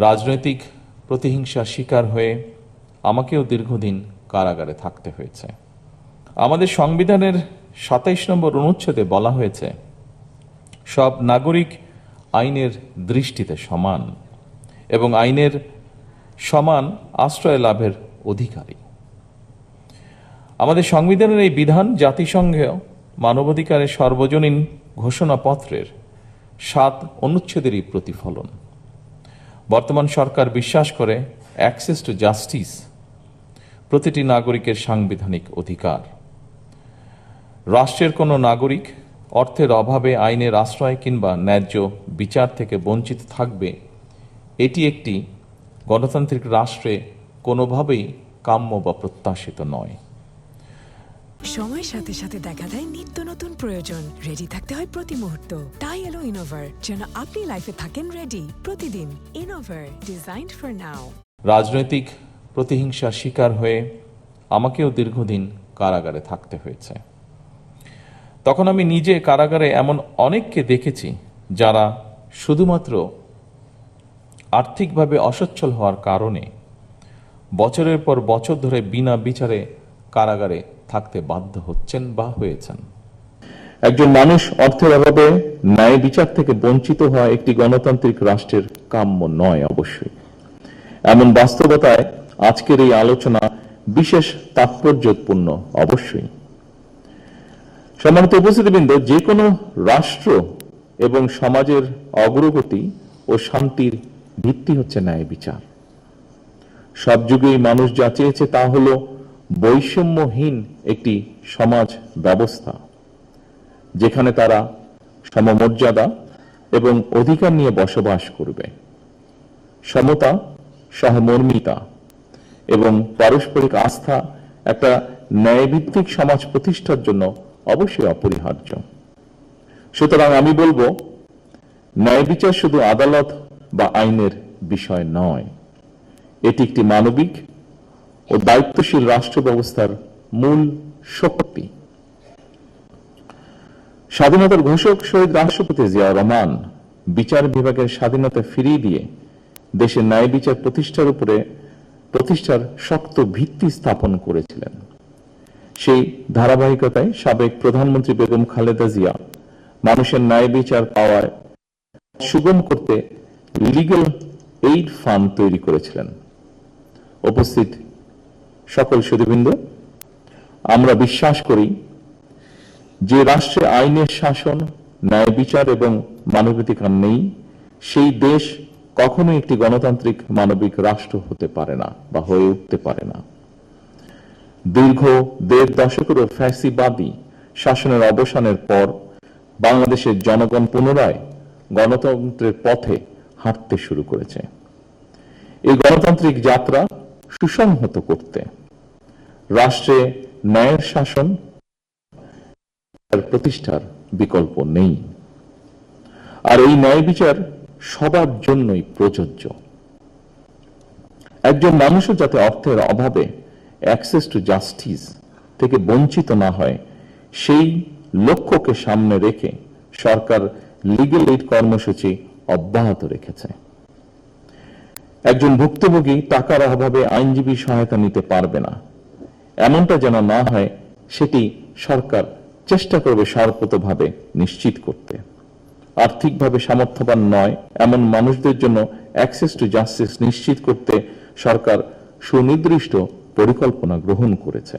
রাজনৈতিক প্রতিহিংসার শিকার হয়ে আমাকেও দীর্ঘদিন কারাগারে থাকতে হয়েছে। আমাদের সংবিধানের ২৭ নম্বর অনুচ্ছেদে বলা হয়েছে, সব নাগরিক আইনের দৃষ্টিতে সমান এবং আইনের সমান আশ্রয় লাভের অধিকারী। আমাদের সংবিধানের এই বিধান জাতিসংঘেও মানবাধিকারের সর্বজনীন ঘোষণাপত্রের ৭ অনুচ্ছেদেরই প্রতিফলন। বর্তমান সরকার বিশ্বাস করে অ্যাক্সেস টু জাস্টিস প্রতিটি নাগরিকের সাংবিধানিক অধিকার। রাষ্ট্রের কোনো নাগরিক অর্থের অভাবে আইনের আশ্রয় কিংবা ন্যায্য বিচার থেকে বঞ্চিত থাকবে, এটি একটি গণতান্ত্রিক রাষ্ট্রে কোনোভাবেই কাম্য বা প্রত্যাশিত নয়। সময়ের সাথে সাথে দেখা দেয় নিত্য নতুন প্রয়োজন। রেডি থাকতে হয় প্রতি মুহূর্ত। তাই এলো ইনোভার, যেন আপনি লাইফে থাকেন রেডি প্রতিদিন। Innova, designed for now. রাজনৈতিক প্রতিহিংসার শিকার হয়ে আমাকেও দীর্ঘদিন কারাগারে থাকতে হয়েছে। তখন আমি নিজে কারাগারে এমন অনেককে দেখেছি যারা শুধুমাত্র আর্থিকভাবে অসচ্ছল হওয়ার কারণে বছরের পর বছর ধরে বিনা বিচারে কারাগারে থাকতে বাধ্য হচ্ছেন বা হয়েছেন। একজন মানুষ অর্থের অভাবে ন্যায় বিচার থেকে বঞ্চিত হওয়া একটি গণতান্ত্রিক রাষ্ট্রের কাম্য নয়। অবশ্যই এমন বাস্তবতায় আজকের এই আলোচনা বিশেষ তাৎপর্যপূর্ণ। অবশ্যই সম্মানিত উপস্থিতিবৃন্দ, যে কোনো রাষ্ট্র এবং সমাজের অগ্রগতি ও শান্তির ভিত্তি হচ্ছে ন্যায় বিচার। সব যুগেই মানুষ যা চেয়েছে তা হল বৈষম্যহীন একটি সমাজ ব্যবস্থা, যেখানে তারা সমমর্যাদা এবং অধিকার নিয়ে বসবাস করবে। সমতা, সহমর্মিতা এবং পারস্পরিক আস্থা একটা ন্যায়ভিত্তিক সমাজ প্রতিষ্ঠার জন্য অবশ্যই অপরিহার্য। সুতরাং আমি বলবো, ন্যায় বিচার শুধু আদালত বা আইনের বিষয় নয়, এটি একটি মানবিক ও দায়িত্বশীল রাষ্ট্র ব্যবস্থার মূল শক্তি। স্বাধীনতার ঘোষক শহীদ রাষ্ট্রপতি জিয়াউর রহমান বিচার বিভাগের স্বাধীনতা ফিরিয়ে দিয়ে দেশের ন্যায় বিচার প্রতিষ্ঠার শক্ত ভিত্তি স্থাপন করেছিলেন। সেই ধারাবাহিকতায় সাবেক প্রধানমন্ত্রী বেগম খালেদা জিয়া মানুষের ন্যায় বিচার পাওয়ায় সুগম করতে লিগ্যাল এইড ফান্ড তৈরি করেছিলেন। উপস্থিত সকল সুধীবৃন্দ, আমরা বিশ্বাস করি যে রাষ্ট্রে আইনের শাসন, ন্যায় বিচার এবং মানবাধিকার নেই, সেই দেশ কখনোই একটি গণতান্ত্রিক মানবিক রাষ্ট্র হতে পারে না বা হয়ে উঠতে পারে না। দীর্ঘ ১.৫ দশকেরও ফ্যাসিবাদী শাসনের অবসানের পর বাংলাদেশের জনগণ পুনরায় গণতন্ত্রের পথে হাঁটতে শুরু করেছে। এই গণতান্ত্রিক যাত্রা সুসংহত করতে রাষ্ট্রে ন্যায়ের শাসন প্রতিষ্ঠার বিকল্প নেই, আর এই ন্যায় বিচার সবার জন্যই প্রযোজ্য। একজন মানুষও যাতে অর্থের অভাবে অ্যাক্সেস টু জাস্টিস থেকে বঞ্চিত না হয়, সেই লক্ষ্যকে সামনে রেখে সরকার লিগ্যাল এইড কর্মসূচি অব্যাহত রেখেছে। একজন ভুক্তভোগী টাকার অভাবে আইনজীবী সহায়তা নিতে পারবে না, এমনটা যেন না হয়, সেটি সরকার চেষ্টা করবে সর্বতোভাবে নিশ্চিত করতে। আর্থিকভাবে সামর্থ্যবান নয় এমন মানুষদের জন্য অ্যাক্সেস টু জাস্টিস নিশ্চিত করতে সরকার সুনির্দিষ্ট পরিকল্পনা গ্রহণ করেছে।